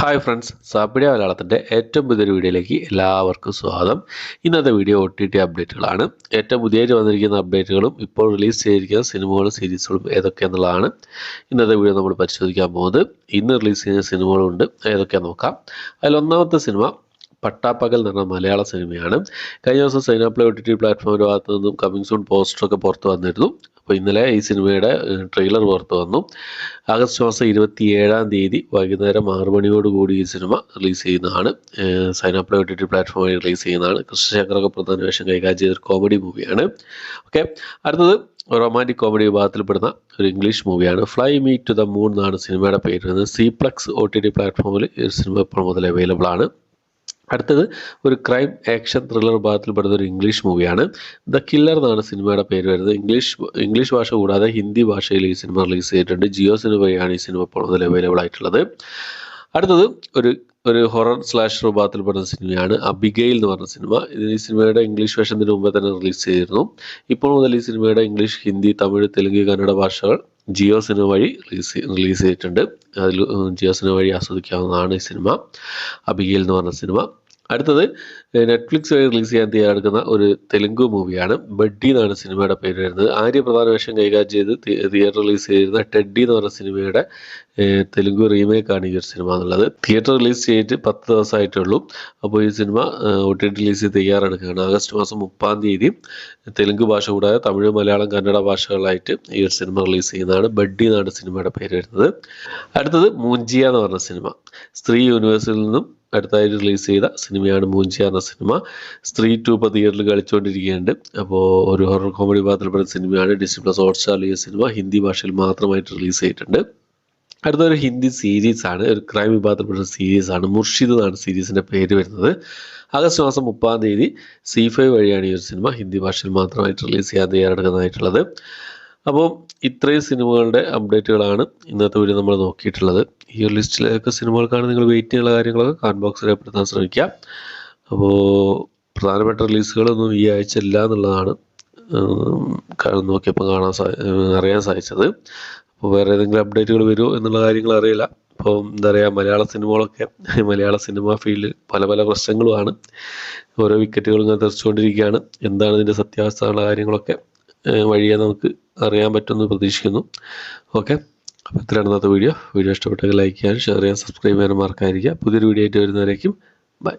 Hi friends, സാപ്പിഡിയ മലയാളത്തിൻ്റെ ഏറ്റവും പുതിയൊരു വീഡിയോയിലേക്ക് എല്ലാവർക്കും സ്വാഗതം. ഇന്നത്തെ വീഡിയോ OTT അപ്ഡേറ്റുകളാണ്. ഏറ്റവും പുതിയതായിട്ട് വന്നിരിക്കുന്ന അപ്ഡേറ്റുകളും ഇപ്പോൾ റിലീസ് ചെയ്തിരിക്കുന്ന സിനിമകളും സീരീസുകളും ഏതൊക്കെയെന്നുള്ളതാണ് ഇന്നത്തെ വീഡിയോ നമ്മൾ പരിശോധിക്കാൻ പോകുന്നത്. ഇന്ന് റിലീസ് ചെയ്യുന്ന സിനിമകളുണ്ട്, ഏതൊക്കെയാണെന്ന് നോക്കാം. അതിലൊന്നാമത്തെ സിനിമ പട്ടാപ്പകൽ എന്ന് പറഞ്ഞ മലയാള സിനിമയാണ്. കഴിഞ്ഞ ദിവസം സൈനാപ്ലേ OTT പ്ലാറ്റ്ഫോമിൻ്റെ ഭാഗത്തു നിന്നും കമ്മിങ് സൂൺ പോസ്റ്ററൊക്കെ പുറത്ത് വന്നിരുന്നു. അപ്പോൾ ഇന്നലെ ഈ സിനിമയുടെ ട്രെയിലർ പുറത്ത് വന്നു. ആഗസ്റ്റ് മാസം 27-ാം തീയതി വൈകുന്നേരം 6 മണിയോടുകൂടി ഈ സിനിമ റിലീസ് ചെയ്യുന്നതാണ്. സൈനാപ്ലേ OTT പ്ലാറ്റ്ഫോമിൽ റിലീസ് ചെയ്യുന്നതാണ്. കൃഷ്ണശങ്കറൊക്കെ പ്രധാന വേഷം കൈകാര്യം ചെയ്തൊരു കോമഡി മൂവിയാണ്. ഓക്കെ, അടുത്തത് റൊമാൻറ്റിക് കോമഡി വിഭാഗത്തിൽപ്പെടുന്ന ഒരു ഇംഗ്ലീഷ് മൂവിയാണ്. Fly me to the moon എന്നാണ് സിനിമയുടെ പേര് വരുന്നത്. സിപ്ലക്സ് OTT പ്ലാറ്റ്ഫോമിൽ ഈ സിനിമ ഇപ്പോൾ മുതൽ അവൈലബിൾ ആണ്. അടുത്തത് ഒരു ക്രൈം ആക്ഷൻ ത്രില്ലർ വിഭാഗത്തിൽപ്പെടുന്ന ഒരു ഇംഗ്ലീഷ് മൂവിയാണ്. ദ കില്ലർ എന്നാണ് സിനിമയുടെ പേര് വരുന്നത്. ഇംഗ്ലീഷ് ഭാഷ കൂടാതെ ഹിന്ദി ഭാഷയിൽ ഈ സിനിമ റിലീസ് ചെയ്തിട്ടുണ്ട്. ജിയോ സിനിമയാണ് ഈ സിനിമ ഇപ്പോൾ മുതൽ അവൈലബിൾ ആയിട്ടുള്ളത്. അടുത്തത് ഒരു ഹൊറർ സ്ലാഷർ വിഭാഗത്തിൽപ്പെടുന്ന സിനിമയാണ് അബിഗെയിൽ എന്ന് പറഞ്ഞ സിനിമ. ഈ സിനിമയുടെ ഇംഗ്ലീഷ് വേഷത്തിന് മുമ്പേ തന്നെ റിലീസ് ചെയ്തിരുന്നു. ഇപ്പോൾ മുതൽ ഈ സിനിമയുടെ ഇംഗ്ലീഷ്, ഹിന്ദി, തമിഴ്, തെലുങ്ക്, കന്നഡ ഭാഷകൾ ജിയോ സിനിമ വഴി റിലീസ് ചെയ്തിട്ടുണ്ട്. അതിൽ ജിയോ സിനിമ വഴി ആസ്വദിക്കാവുന്നതാണ് ഈ സിനിമ, അബിഗെയിൽ എന്ന് പറഞ്ഞ സിനിമ. അടുത്തത് നെറ്റ്ഫ്ലിക്സ് വഴി റിലീസ് ചെയ്യാൻ തയ്യാറെടുക്കുന്ന ഒരു തെലുങ്ക് മൂവിയാണ്. ബഡ്ഡി എന്നാണ് സിനിമയുടെ പേര് വരുന്നത്. ആര്യ പ്രധാന വേഷം കൈകാര്യം ചെയ്ത് തിയേറ്റർ റിലീസ് ചെയ്തിരുന്ന ടെഡ്ഡി എന്ന് പറഞ്ഞ സിനിമയുടെ തെലുങ്ക് റീമേക്കാണ് ഈ ഒരു സിനിമ എന്നുള്ളത്. തിയേറ്റർ റിലീസ് ചെയ്തിട്ട് 10 ദിവസമായിട്ടേ ഉള്ളൂ. അപ്പോൾ ഈ സിനിമ OTT റിലീസ് ചെയ്ത് തയ്യാറെടുക്കുകയാണ്. ആഗസ്റ്റ് മാസം 30-ാം തീയതി തെലുങ്ക് ഭാഷ കൂടാതെ തമിഴ്, മലയാളം, കന്നഡ ഭാഷകളായിട്ട് ഈ ഒരു സിനിമ റിലീസ് ചെയ്യുന്നതാണ്. ബഡ്ഡി എന്നാണ് സിനിമയുടെ പേര് വരുന്നത്. അടുത്തത് മൂഞ്ചിയ എന്ന് പറഞ്ഞ സിനിമ. സ്ത്രീ യൂണിവേഴ്സിൽ നിന്നും അടുത്തായിട്ട് റിലീസ് ചെയ്ത സിനിമയാണ് മൂഞ്ചിയ എന്ന സിനിമ. സ്ത്രീ 2 ഇപ്പോൾ തിയേറ്ററിൽ കളിച്ചുകൊണ്ടിരിക്കുകയുണ്ട്. അപ്പോൾ ഒരു ഹൊറർ കോമഡി വിഭാഗത്തിൽപ്പെടുന്ന സിനിമയാണ്. ഡിസ്നി+ ഹോട്ട്സ്റ്റാറിൽ ഈ സിനിമ ഹിന്ദി ഭാഷയിൽ മാത്രമായിട്ട് റിലീസ് ചെയ്തിട്ടുണ്ട്. അടുത്തൊരു ഹിന്ദി സീരീസാണ്, ഒരു ക്രൈം വിഭാഗത്തിൽപ്പെടുന്ന സീരീസാണ്. മുർഷിദ് എന്നാണ് സീരീസിൻ്റെ പേര് വരുന്നത്. ആഗസ്റ്റ് മാസം 30-ാം തീയതി C5 വഴിയാണ് ഈ ഒരു സിനിമ ഹിന്ദി ഭാഷയിൽ മാത്രമായിട്ട് റിലീസ് ചെയ്യാൻ തയ്യാറെടുക്കുന്നതായിട്ടുള്ളത്. അപ്പോൾ ഇത്രയും സിനിമകളുടെ അപ്ഡേറ്റുകളാണ് ഇന്നത്തെ വീഡിയോ നമ്മൾ നോക്കിയിട്ടുള്ളത്. ഈ ഒരു ലിസ്റ്റിലേക്ക് സിനിമകൾക്കാണ് നിങ്ങൾ വെയിറ്റ് ചെയ്യാനുള്ള കാര്യങ്ങളൊക്കെ കമൻറ്റ് ബോക്സിൽ രേഖപ്പെടുത്താൻ ശ്രമിക്കുക. അപ്പോൾ പ്രധാനപ്പെട്ട റിലീസുകളൊന്നും ഈ ആഴ്ച ഇല്ല എന്നുള്ളതാണ് നോക്കിയപ്പോൾ അറിയാൻ സാധിച്ചത്. അപ്പോൾ വേറെ ഏതെങ്കിലും അപ്ഡേറ്റുകൾ വരുമോ എന്നുള്ള കാര്യങ്ങൾ അറിയില്ല. അപ്പോൾ എന്താ പറയുക, മലയാള സിനിമ ഫീൽഡിൽ പല പ്രശ്നങ്ങളുമാണ്. ഓരോ വിക്കറ്റുകളും ഇങ്ങനെ തെറിച്ചുകൊണ്ടിരിക്കുകയാണ്. എന്താണ് ഇതിൻ്റെ സത്യാവസ്ഥ എന്നുള്ള കാര്യങ്ങളൊക്കെ വഴിയെ നമുക്ക് അറിയാൻ പറ്റുമെന്ന് പ്രതീക്ഷിക്കുന്നു. ഓക്കെ, അപ്പോൾ ഇത്രയാണ് ഇന്നത്തെ വീഡിയോ. ഇഷ്ടപ്പെട്ടെങ്കിൽ ലൈക്ക് ചെയ്യാനും ഷെയർ ചെയ്യാൻ, സബ്സ്ക്രൈബ് ചെയ്യാനും മറക്കാതിരിക്കുക. പുതിയൊരു വീഡിയോ ആയിട്ട് വരുന്നവരേക്കും ബൈ.